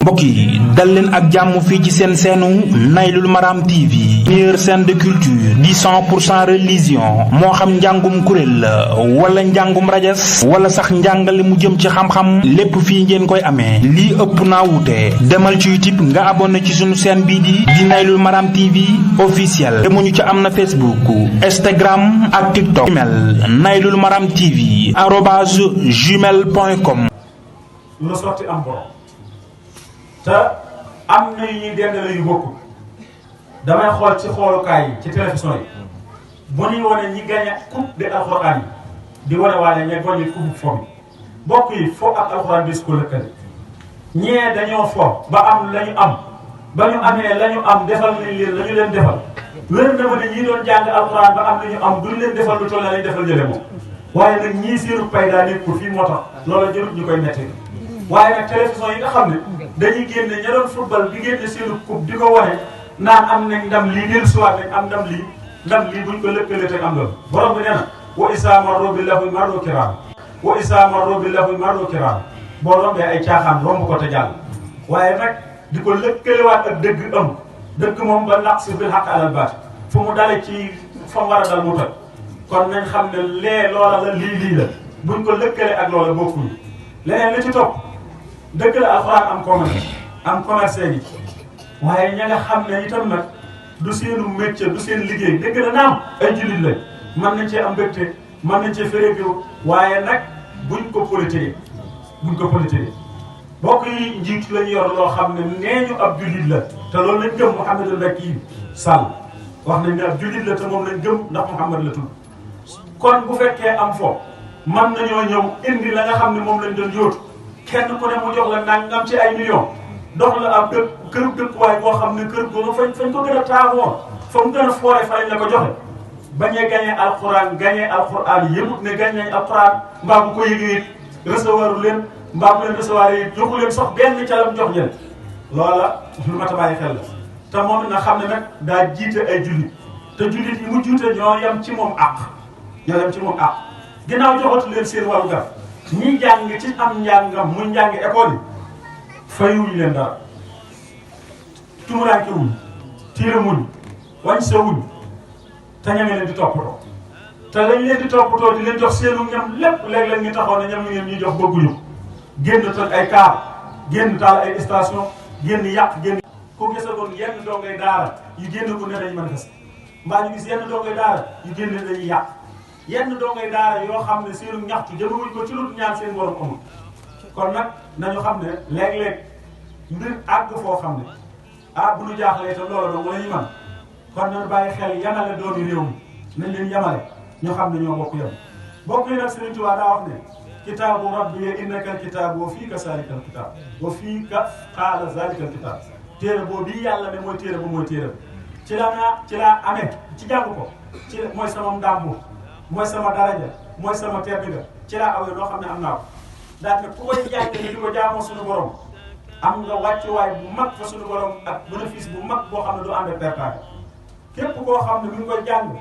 mbokk yi dal leen ak jàmm fii ci seen seenu Naylul Maram TV meilleure chaîne de culture di 100% religion moo xam njàngum kuréel la wala njàngum rajas wala sax njàngale mu jëm ci xam-xam lépp fii ngeen koy amee lii ëpp naa wuute demal ci YouTube nga abonné ci sunu chaîne bii di Naylul Maram TV officiel demuñu ci am na Facebook Instagram ak TikTok email Naylul Maram TV @gmail.com lu sotti am borom te am na yu ñuy dendale yu bokkul damay xool ci xoolukaay yi ci télévision yi bu ñuy wane ñi gagné coupe de alxuraan yi di wane waale ña gagné coupe fo bi bokk yi fo ak alxuraan di su ko lëkkale ñee dañoo fo ba am la ñu am ba ñu amee la ñu am defal nañ leen la ñu leen defal wér na ma ne ñii doon jàng alxuraan ba am la ñu am duñ leen defal lu toll na lañ defal jële moom waaye nag ñii seenu pay daa nekkul fii moo tax loola jërut ñu koy metti waaye nag télévision yi nga xam ne dañuy génne ña doon football di génne seenu coupe di ko wane naan am nañ ndam lii dellu siwaat nañ am ndam lii buñ ko lëkkalee teg am loolu borom bi nee na wa isaa marru bi lahwi marru kiraam wa isaa marru bi lahwi marru kiraam boo rombee ay caaxaan romb ko te jàll waaye nag di ko lëkkalewaat ak dëgg am dëgg moom ba naqsi bil haqq alal baat fu mu dale ci fa mu war a dal mu toj kon nañ xam ne lee loola la lii la buñ ko lëkkale ak loola bokkuñu leneen li ci topp dëgg la alxuraan am commerce yi waaye ña nga xam ne itam nag du seenu métier du seen liggéey dëgg la naam ay jullit lañ mën nañ cee am mbégte mën nañ cee férééw waaye nag buñ ko politique bokk yi njiit lañu yor loo xam ne nee ñu ab jullit la te loolu lañ gëm Mouhamadou Macky Sall wax nañ ne ab jullit la te moom lañ gëm ndax Mouhamad la tudd kon bu fekkee am fo mën nañoo ñëw indi la nga xam ne moom lañ doon yóotu kenn ku ne mu jox la nangam ci ay millions dox la ab këru dëkkuwaay boo xam ne kër googu fañ ko gën a taawoon fa mu gën a foore fa lañ la ko joxe bañ a gagné alxuraan yëmut ne gagné nañ alxuraan mbaa bu ko yëgee recevoir leen mbaa bu leen recevoir yi joxu leen sax benn calam jox ñen loola lu mat a bàyyi xel la te moom na xam ne nag daa jiite ay jullit te jullit yi mu jiite ñoo yem ci moom àq ginnaaw joxatu leen seen wàllu gar ñi jàng ci am njàngam muy njàng école yi fayuñu leen dara tumuraanke wuñ tiire muñ wañ sa wuñ te ña ngi leen di toppatoo te lañ leen di toppatoo di leen jox seenu ñam lépp léeg-léeg ñu taxaw ne ñam ñu ngeen ñuy jox bëgguñu génn toj ay kaar génn taal ay station génn yàq génn ko gisagoon yenn dongay daara yu génn ko ne dañ manifester mbaa ñu gis yenn dongay daara yu génn ne dañuy yàq yenn dongay daara yoo xam ne seenu ñaxtu jëmewuñ ko ci lu ñaan seen borom amul kon nag nañu xam ne léeg-léeg mbir àgg foo xam ne bu ñu jaaxlee itam loola dong la ñu mën kon nañu bàyyi xel yamale doomi réew mi nañ leen yamale ñu xam ne ñoo bokk yam bokk yi nag Sëriñ Tuubaa daa wax ne kitaabu rabbi innaka alkitaab wa fiika zaalika alkitaab wa fiika qaala zaalika alkitaab téere boobu bii yàlla ne mooy téere bu mooy téere ci laa amee ci jàng ko ci mooy sama ndàmbu mooy sama daraja mooy sama tedd nga ci laa awee loo xam ne am naa ko daal ne ku koy jàng ne di ko jaamoo suñu borom am nga wàccuwaay bu mag fa suñu borom ak bénéfice bu mag boo xam ne du ànd ak pertaange képp koo xam ne mi ngi koy jàng